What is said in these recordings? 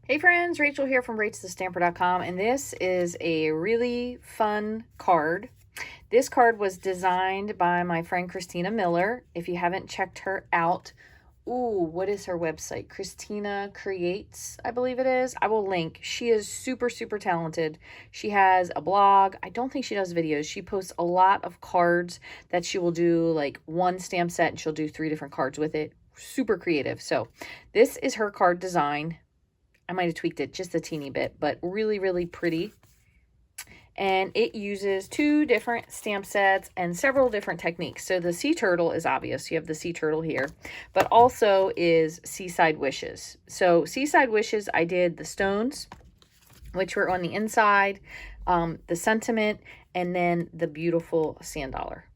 Hey friends, Rachel here from Rachthestamper.com, and this is a really fun card. This card was designed by my friend Christina Miller. If you haven't checked her out, what is her website? Christina Creates, I believe it is. I will link. She is super, super talented. She has a blog. I don't think she does videos. She posts a lot of cards that she will do, like one stamp set, and she'll do 3 different cards with it. Super creative. So this is her card design. I might have tweaked it just a teeny bit, but really, really pretty. And it uses 2 different stamp sets and several different techniques. So the sea turtle is obvious. You have the sea turtle here, but also is Seaside Wishes. So Seaside Wishes, I did the stones, which were on the inside, the sentiment, and then the beautiful sand dollar.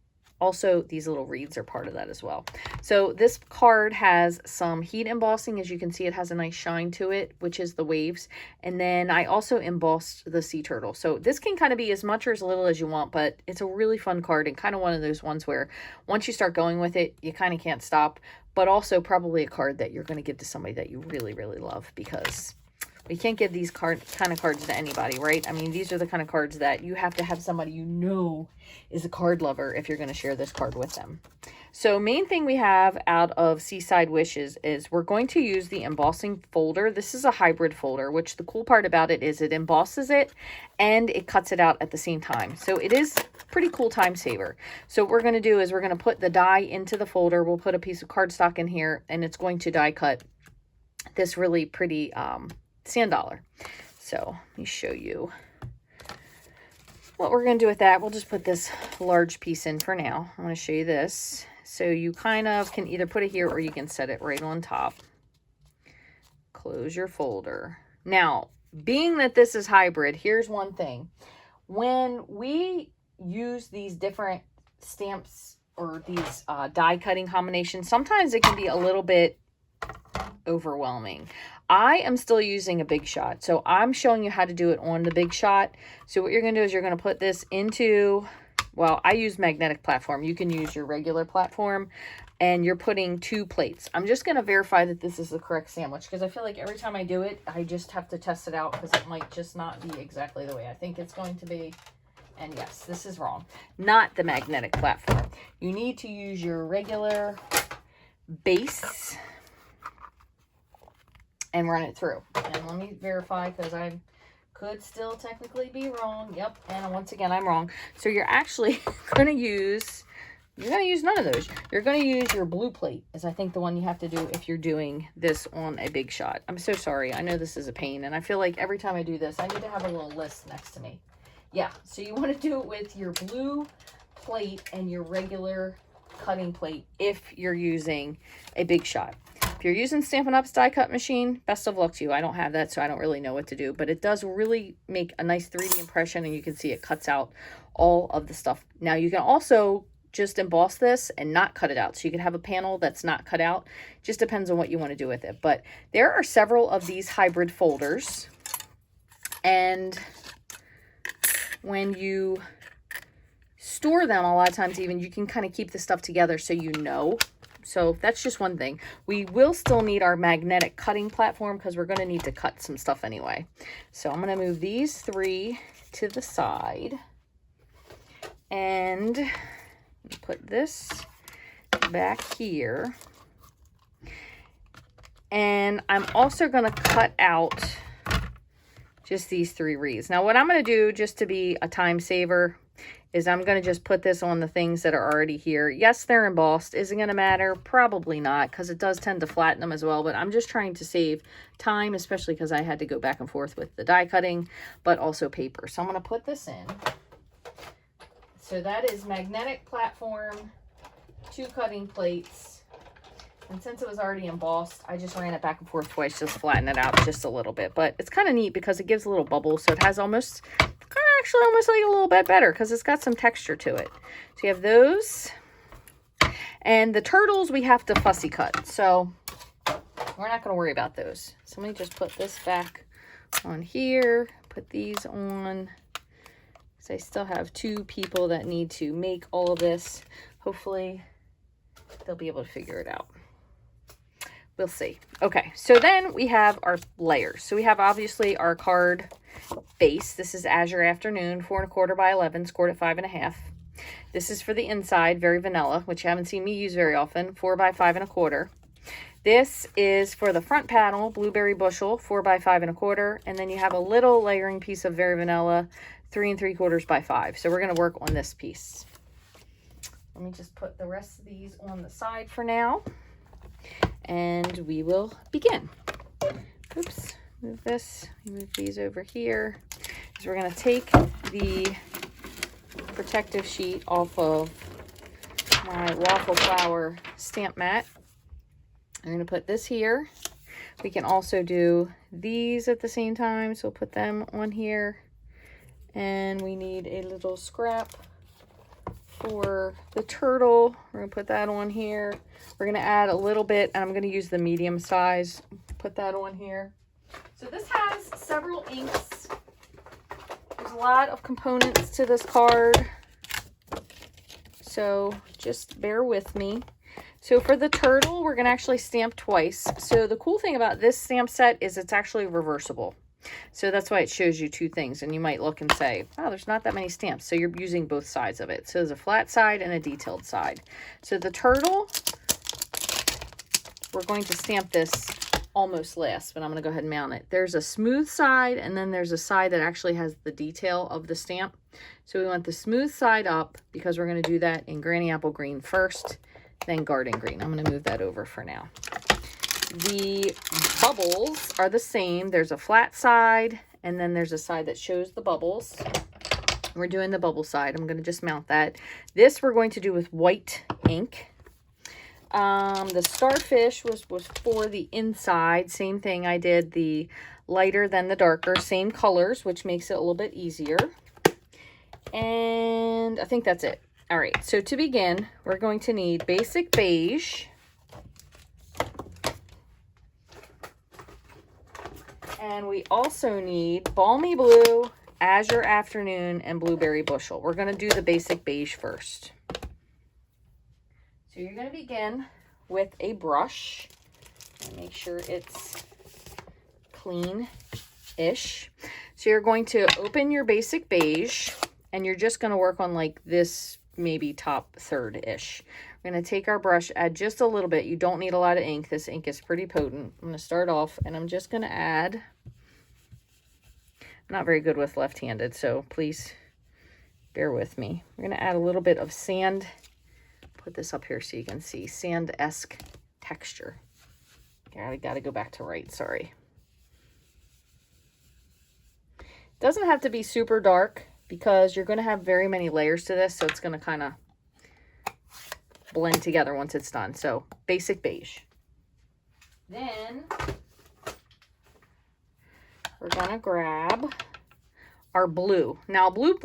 Also, these little reeds are part of that as well. So this card has some heat embossing. As you can see, it has a nice shine to it, which is the waves. And then I also embossed the sea turtle. So this can kind of be as much or as little as you want, but it's a really fun card and kind of one of those ones where once you start going with it, you kind of can't stop. But also probably a card that you're going to give to somebody that you really, really love, because we can't give these kind of cards to anybody, right? I mean, these are the kind of cards that you have to have somebody you know is a card lover if you're going to share this card with them. So main thing we have out of Seaside Wishes is we're going to use the embossing folder. This is a hybrid folder, which the cool part about it is it embosses it and it cuts it out at the same time. So it is pretty cool time saver. So what we're going to do is we're going to put the die into the folder. We'll put a piece of cardstock in here, and it's going to die cut this really pretty sand dollar. So let me show you what we're going to do with that. We'll just put this large piece in for now. I'm going to show you this. So you kind of can either put it here or you can set it right on top. Close your folder. Now, being that this is hybrid, here's one thing. When we use these different stamps or these die cutting combinations, sometimes it can be a little bit overwhelming. I am still using a Big Shot, so I'm showing you how to do it on the Big Shot. So what you're going to do is you're going to put this into, well, I use magnetic platform. You can use your regular platform, and you're putting 2 plates. I'm just going to verify that this is the correct sandwich, because I feel like every time I do it, I just have to test it out, because it might just not be exactly the way I think it's going to be. And yes, this is wrong. Not the magnetic platform. You need to use your regular base and run it through. And let me verify, because I could still technically be wrong. Yep, and once again, I'm wrong. So you're actually going to use, none of those. You're going to use your blue plate, is I think the one you have to do if you're doing this on a Big Shot. I'm so sorry. I know this is a pain, and I feel like every time I do this, I need to have a little list next to me. Yeah, so you want to do it with your blue plate and your regular cutting plate if you're using a Big Shot. If you're using Stampin' Up's die cut machine, best of luck to you. I don't have that, so I don't really know what to do, but it does really make a nice 3D impression, and you can see it cuts out all of the stuff. Now you can also just emboss this and not cut it out, so you can have a panel that's not cut out. Just depends on what you want to do with it. But there are several of these hybrid folders, and when you store them, a lot of times even, you can kind of keep the stuff together so you know. So that's just one thing. We will still need our magnetic cutting platform, because we're going to need to cut some stuff anyway. So I'm going to move these 3 to the side and put this back here. And I'm also going to cut out just these 3 wreaths. Now what I'm going to do, just to be a time saver, is I'm going to just put this on the things that are already here. Yes, they're embossed. Is it going to matter? Probably not, because it does tend to flatten them as well, but I'm just trying to save time, especially because I had to go back and forth with the die cutting, but also paper. So I'm going to put this in. So that is magnetic platform, 2 cutting plates, and since it was already embossed, I just ran it back and forth twice, just flatten it out just a little bit. But it's kind of neat because it gives a little bubble, so it has almost like a little bit better, because it's got some texture to it. So you have those, and the turtles we have to fussy cut, so we're not going to worry about those. So let me just put this back on here, put these on, because I still have 2 people that need to make all of this. Hopefully they'll be able to figure it out We'll see. Okay, so then we have our layers. So we have obviously our card base. This is Azure Afternoon, 4 1/4 by 11, scored at 5 1/2. This is for the inside, very vanilla, which you haven't seen me use very often, 4 by 5 1/4. This is for the front panel, Blueberry Bushel, 4 by 5 1/4. And then you have a little layering piece of very vanilla, 3 3/4 by 5. So we're going to work on this piece. Let me just put the rest of these on the side for now. And we will begin. Oops, move this, move these over here. So we're going to take the protective sheet off of my waffle flower stamp mat. I'm going to put this here. We can also do these at the same time, so we'll put them on here. And we need a little scrap for the turtle. We're going to put that on here. We're going to add a little bit, and I'm going to use the medium size. Put that on here. So this has several inks. There's a lot of components to this card, so just bear with me. So for the turtle, we're going to actually stamp twice. So the cool thing about this stamp set is it's actually reversible. So that's why it shows you two things. And you might look and say, oh, there's not that many stamps. So you're using both sides of it. So there's a flat side and a detailed side. So the turtle, we're going to stamp this almost last, but I'm going to go ahead and mount it. There's a smooth side, and then there's a side that actually has the detail of the stamp. So we want the smooth side up because we're going to do that in Granny Apple Green first, then Garden Green. I'm going to move that over for now. The bubbles are the same. There's a flat side, and then there's a side that shows the bubbles. We're doing the bubble side. I'm going to just mount that. This we're going to do with white ink. The starfish was for the inside. Same thing. I did the lighter than the darker. Same colors, which makes it a little bit easier. And I think that's it. All right. So to begin, we're going to need basic beige. And we also need Balmy Blue, Azure Afternoon, and Blueberry Bushel. We're going to do the basic beige first. So you're going to begin with a brush. And make sure it's clean-ish. So you're going to open your basic beige, and you're just going to work on like this maybe top third-ish. We're going to take our brush, add just a little bit. You don't need a lot of ink. This ink is pretty potent. I'm going to start off, and I'm just going to add. I'm not very good with left-handed, so please bear with me. We're going to add a little bit of sand. Put this up here so you can see sand-esque texture. I got to go back to right, sorry. Doesn't have to be super dark because you're going to have very many layers to this, so it's going to kind of blend together once it's done. So basic beige. Then we're going to grab our blue. Now blue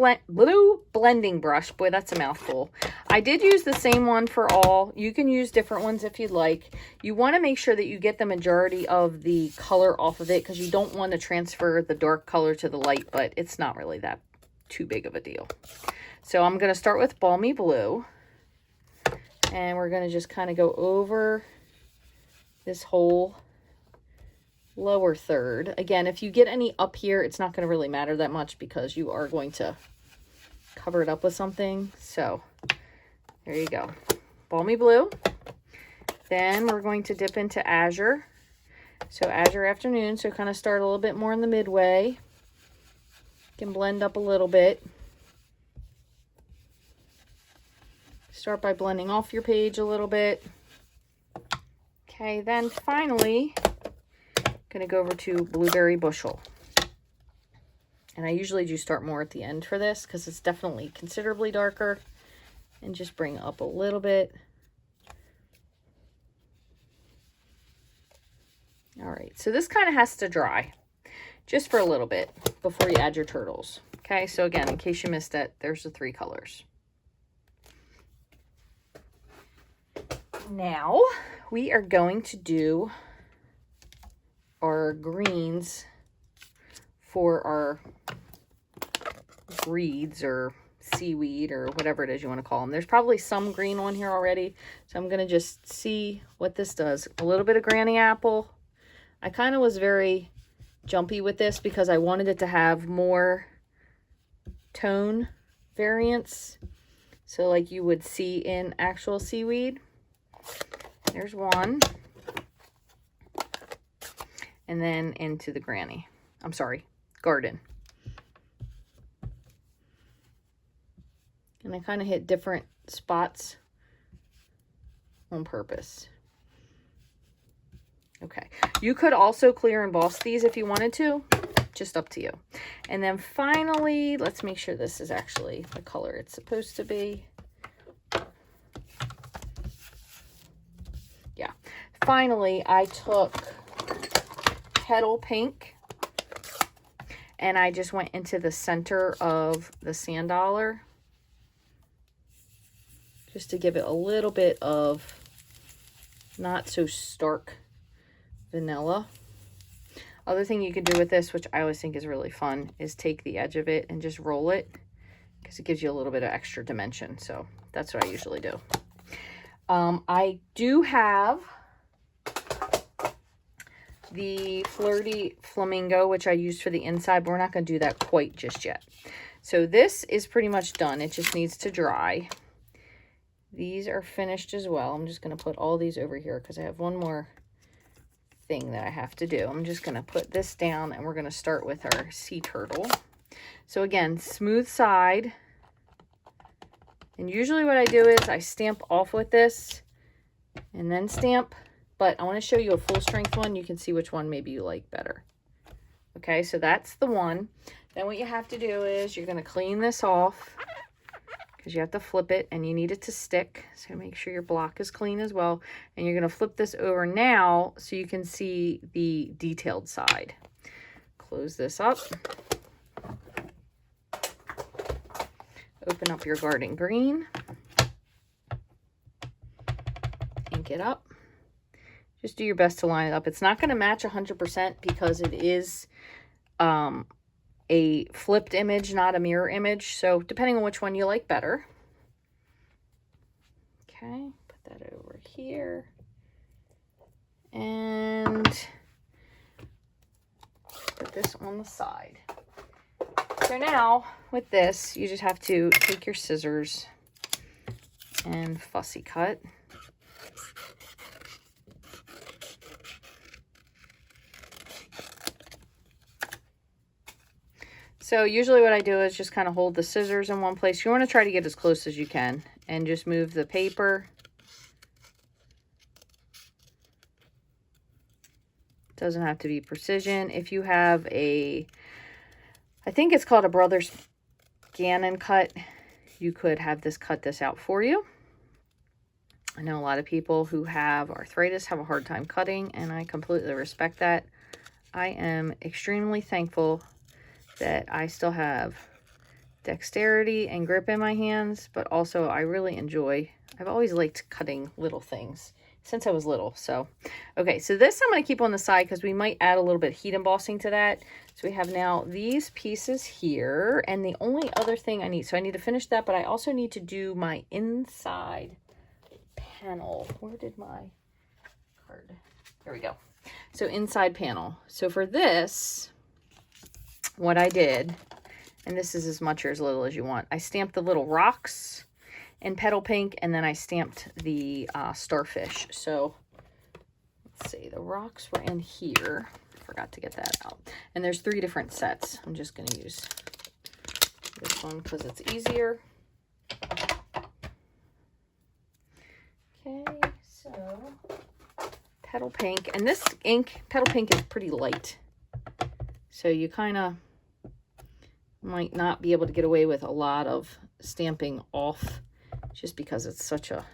blending brush, boy, that's a mouthful. I did use the same one for all. You can use different ones if you'd like. You want to make sure that you get the majority of the color off of it because you don't want to transfer the dark color to the light, but it's not really that too big of a deal. So I'm going to start with Balmy Blue, and we're going to just kind of go over this whole lower third. Again, if you get any up here, it's not going to really matter that much because you are going to cover it up with something. So there you go. Balmy Blue. Then we're going to dip into Azure. So Azure Afternoon. So kind of start a little bit more in the midway. Can blend up a little bit. Start by blending off your page a little bit. Okay, then finally, going to go over to Blueberry Bushel. And I usually do start more at the end for this because it's definitely considerably darker. And just bring up a little bit. All right, so this kind of has to dry just for a little bit before you add your turtles. Okay, so again, in case you missed it, there's the three colors. Now we are going to do our greens for our reeds or seaweed or whatever it is you want to call them. There's probably some green on here already, so I'm going to just see what this does. A little bit of granny apple. I kind of was very jumpy with this because I wanted it to have more tone variance, so like you would see in actual seaweed. There's one. And then into the granny. I'm sorry, garden. And I kind of hit different spots on purpose. Okay. You could also clear emboss these if you wanted to. Just up to you. And then finally, let's make sure this is actually the color it's supposed to be. Yeah. Finally, I took Petal Pink and I just went into the center of the sand dollar just to give it a little bit of not so stark vanilla. Other thing you can do with this, which I always think is really fun, is take the edge of it and just roll it because it gives you a little bit of extra dimension. So that's what I usually do. I do have the Flirty Flamingo, which I used for the inside, but we're not going to do that quite just yet. So this is pretty much done. It just needs to dry. These are finished as well. I'm just going to put all these over here because I have one more thing that I have to do. I'm just going to put this down and we're going to start with our sea turtle. So again, smooth side. And usually what I do is I stamp off with this and then stamp. But I want to show you a full strength one. You can see which one maybe you like better. Okay, so that's the one. Then what you have to do is you're going to clean this off because you have to flip it and you need it to stick. So make sure your block is clean as well. And you're going to flip this over now so you can see the detailed side. Close this up. Open up your garden green. Ink it up. Just do your best to line it up. It's not going to match 100% because it is a flipped image, not a mirror image. So depending on which one you like better. Okay, put that over here. And put this on the side. So now with this, you just have to take your scissors and fussy cut. So usually what I do is just kind of hold the scissors in one place. You want to try to get as close as you can and just move the paper. Doesn't have to be precision. If you have a, I think it's called a Brothers Gannon cut, you could have this cut this out for you. I know a lot of people who have arthritis have a hard time cutting, and I completely respect that. I am extremely thankful that I still have dexterity and grip in my hands, but also I really enjoy, I've always liked cutting little things since I was little. So, okay, so this I'm going to keep on the side because we might add a little bit of heat embossing to that. So we have now these pieces here, and the only other thing I need, so I need to finish that, but I also need to do my inside panel. Where did my card? There we go. So inside panel. So for this, what I did, and this is as much or as little as you want, I stamped the little rocks in Petal Pink, and then I stamped the starfish. So let's see, the rocks were in here. Forgot to get that out. And there's 3 different sets. I'm just going to use this one because it's easier. Okay, so Petal Pink, and this ink, Petal Pink, is pretty light. So you kind of might not be able to get away with a lot of stamping off just because it's such a,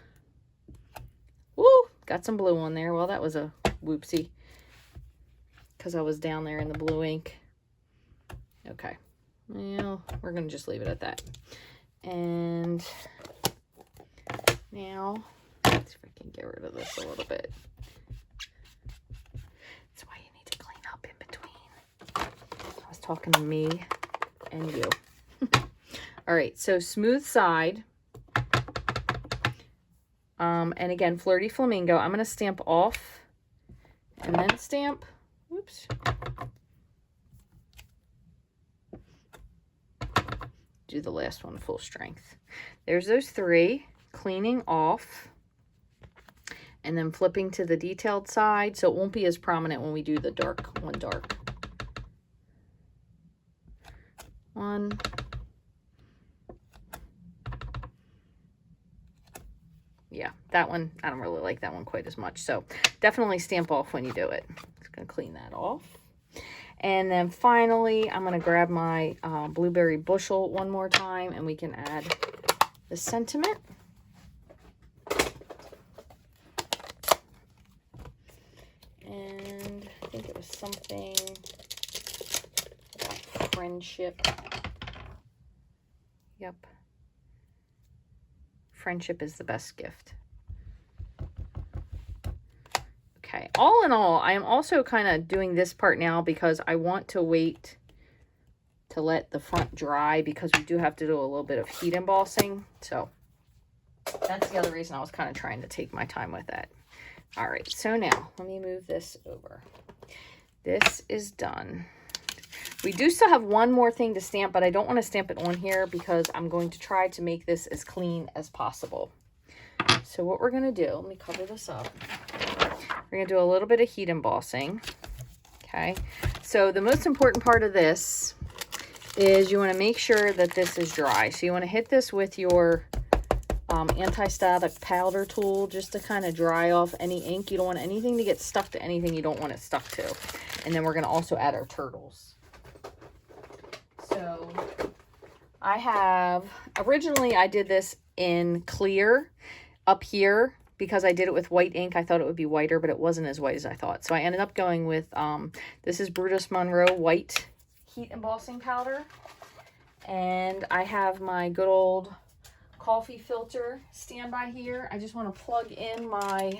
woo, got some blue on there. Well, that was a whoopsie because I was down there in the blue ink. Okay, well, we're going to just leave it at that. And now, let's see if I can get rid of this a little bit. That's why you need to clean up in between. I was talking to me and you. All right, so smooth side. And again, Flirty Flamingo. I'm going to stamp off and then stamp. Oops. Do the last one full strength. There's those 3. Cleaning off. And then flipping to the detailed side, so it won't be as prominent when we do the dark one. Dark. 1. Yeah, that one, I don't really like that one quite as much. So definitely stamp off when you do it. Just going to clean that off. And then finally, I'm going to grab my blueberry bushel one more time, and we can add the sentiment. And I think it was something about friendship. Yep. Friendship is the best gift. Okay, all in all, I am also kind of doing this part now because I want to wait to let the front dry because we do have to do a little bit of heat embossing. So that's the other reason I was kind of trying to take my time with that. All right, so now let me move this over. This is done. We do still have one more thing to stamp, but I don't want to stamp it on here because I'm going to try to make this as clean as possible. So what we're going to do, let me cover this up. We're going to do a little bit of heat embossing. Okay, so the most important part of this is you want to make sure that this is dry. So you want to hit this with your anti-static powder tool just to kind of dry off any ink. You don't want anything to get stuck to anything you don't want it stuck to. And then we're going to also add our turtles. So I have, originally I did this in clear up here because I did it with white ink. I thought it would be whiter, but it wasn't as white as I thought. So I ended up going with, this is Brutus Monroe white heat embossing powder. And I have my good old coffee filter standby here. I just want to plug in my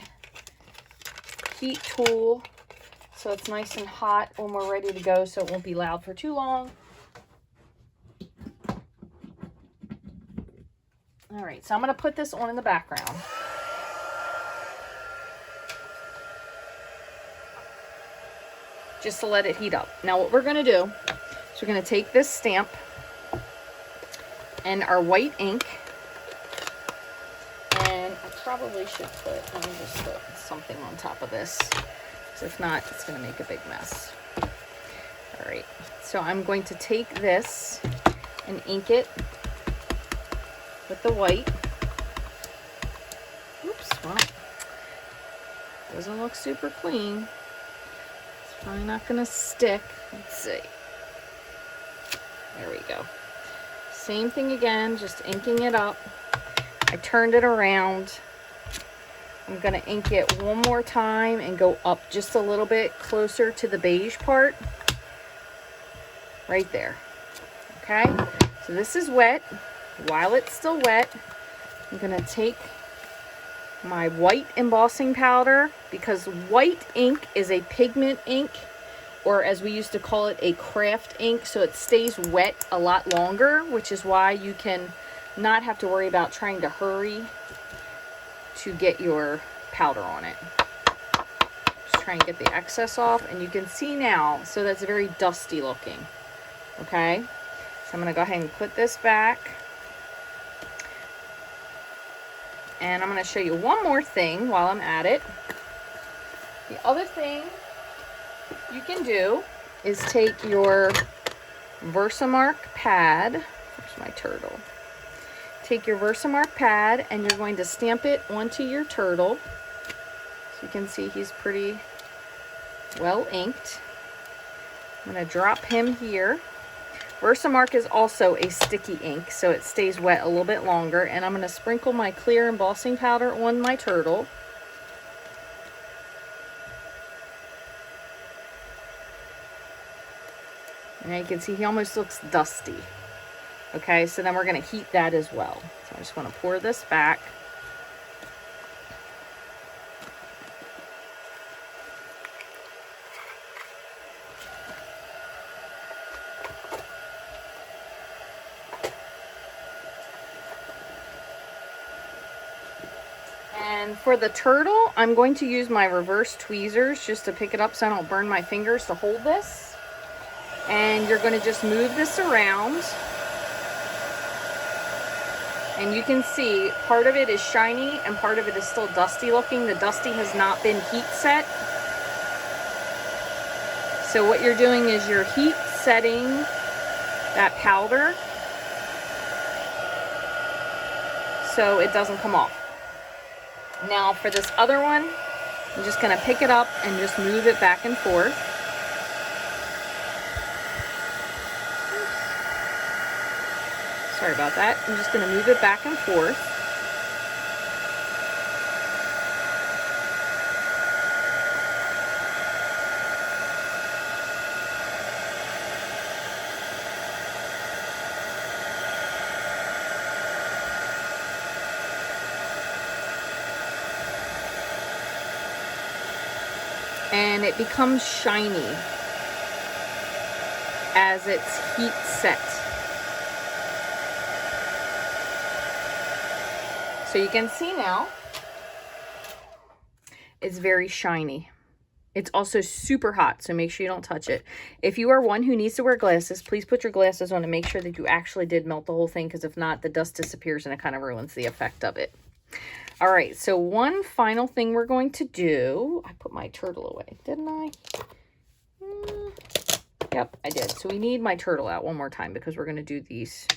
heat tool so it's nice and hot when we're ready to go so it won't be loud for too long. All right, so I'm going to put this on in the background. Just to let it heat up. Now what we're going to do is we're going to take this stamp and our white ink, and I probably should put, let me just put something on top of this, because if not, it's going to make a big mess. All right, so I'm going to take this and ink it with the white. Oops, well, doesn't look super clean. It's probably not going to stick. Let's see. There we go. Same thing again, just inking it up. I turned it around. I'm going to ink it one more time and go up just a little bit closer to the beige part. Right there. Okay, so this is wet. While it's still wet, I'm going to take my white embossing powder, because white ink is a pigment ink, or as we used to call it, a craft ink, so it stays wet a lot longer, which is why you can not have to worry about trying to hurry to get your powder on it. Just try and get the excess off, and you can see now, so that's very dusty looking. Okay, so I'm going to go ahead and put this back. And I'm going to show you one more thing while I'm at it. The other thing you can do is take your Versamark pad. Where's my turtle? Take your Versamark pad and you're going to stamp it onto your turtle. So you can see he's pretty well inked. I'm going to drop him here. Versamark is also a sticky ink, so it stays wet a little bit longer. And I'm going to sprinkle my clear embossing powder on my turtle. And you can see he almost looks dusty. Okay, so then we're going to heat that as well. So I just want to pour this back. For the turtle, I'm going to use my reverse tweezers just to pick it up so I don't burn my fingers to hold this. And you're going to just move this around. And you can see part of it is shiny and part of it is still dusty looking. The dusty has not been heat set. So what you're doing is you're heat setting that powder so it doesn't come off. Now for this other one, I'm just going to pick it up and just move it back and forth. Sorry about that. I'm just going to move it back and forth. And it becomes shiny as it's heat set. So you can see now, it's very shiny. It's also super hot, so make sure you don't touch it. If you are one who needs to wear glasses, please put your glasses on and make sure that you actually did melt the whole thing, because if not, the dust disappears and it kind of ruins the effect of it. All right, so one final thing we're going to do. I put my turtle away, didn't I? Yep, I did. So we need my turtle out one more time because we're going to do these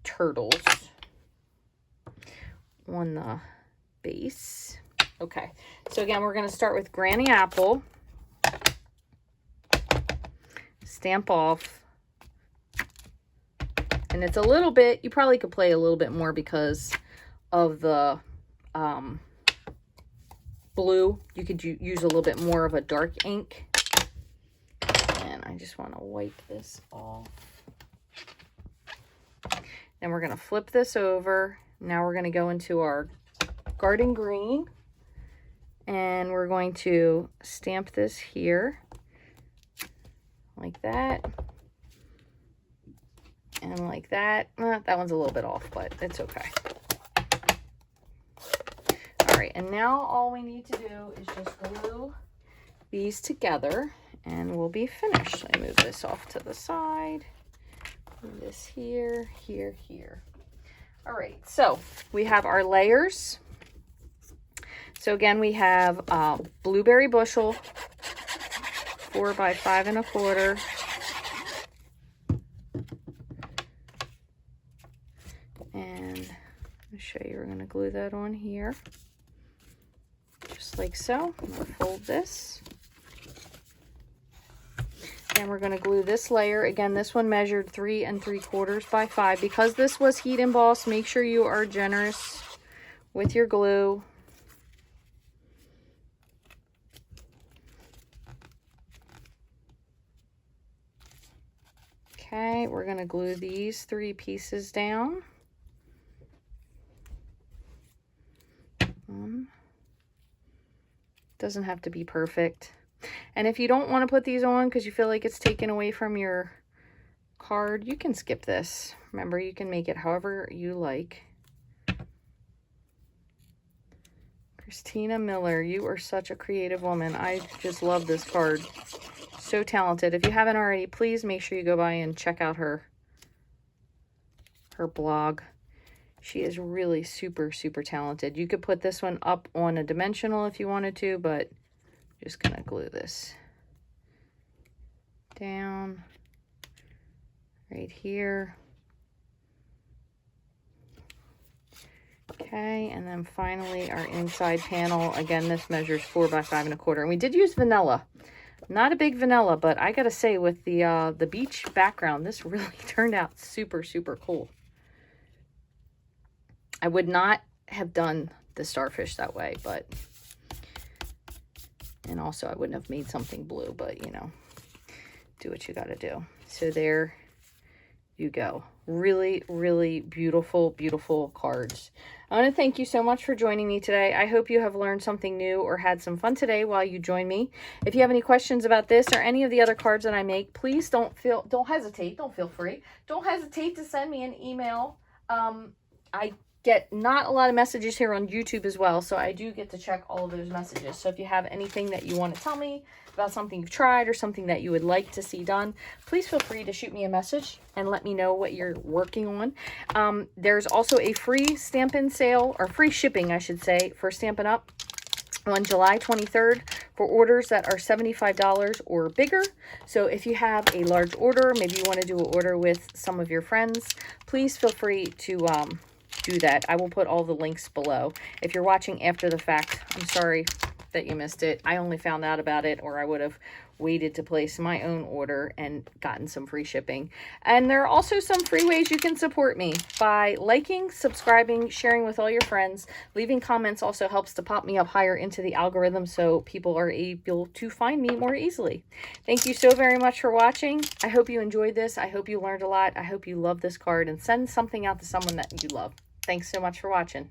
turtles on the base. Okay, so again, we're going to start with Granny Apple. Stamp off. And it's a little bit, you probably could play a little bit more because of the blue. You could use a little bit more of a dark ink. And I just want to wipe this off. Then we're going to flip this over. Now we're going to go into our garden green. And we're going to stamp this here. Like that. And like that. That one's a little bit off, but it's okay. All right, and now all we need to do is just glue these together and we'll be finished. I move this off to the side. Move this here, here, here. All right, so we have our layers. So again, we have blueberry bushel, 4 by 5 1/4. And I'll show you, we're going to glue that on here. Just like so. I'm going to fold this. And we're going to glue this layer. Again, this one measured 3 3/4 by 5. Because this was heat embossed, make sure you are generous with your glue. Okay, we're going to glue these 3 pieces down. Doesn't have to be perfect. And if you don't want to put these on because you feel like it's taken away from your card, you can skip this. Remember, you can make it however you like. Christina Miller, you are such a creative woman. I just love this card. So talented. If you haven't already, please make sure you go by and check out her blog. She is really super, super talented. You could put this one up on a dimensional if you wanted to, but I'm just going to glue this down right here. Okay, and then finally our inside panel. Again, this measures 4 by 5 1/4. And we did use vanilla. Not a big vanilla, but I gotta say, with the beach background, this really turned out super, super cool. I would not have done the starfish that way, but, and also I wouldn't have made something blue, but you know, do what you gotta do. So there you go. Really, really beautiful, beautiful cards. I want to thank you so much for joining me today. I hope you have learned something new or had some fun today while you join me. If you have any questions about this or any of the other cards that I make, please don't hesitate. Don't feel free. Don't hesitate to send me an email. I get not a lot of messages here on YouTube as well, so I do get to check all of those messages. So if you have anything that you want to tell me about something you've tried or something that you would like to see done, please feel free to shoot me a message and let me know what you're working on. There's also a free Stampin' sale, or free shipping, I should say, for Stampin' Up! On July 23rd for orders that are $75 or bigger. So if you have a large order, maybe you want to do an order with some of your friends, please feel free to do that. I will put all the links below. If you're watching after the fact, I'm sorry that you missed it. I only found out about it, or I would have waited to place my own order and gotten some free shipping. And there are also some free ways you can support me by liking, subscribing, sharing with all your friends. Leaving comments also helps to pop me up higher into the algorithm so people are able to find me more easily. Thank you so very much for watching. I hope you enjoyed this. I hope you learned a lot. I hope you love this card, and send something out to someone that you love. Thanks so much for watching.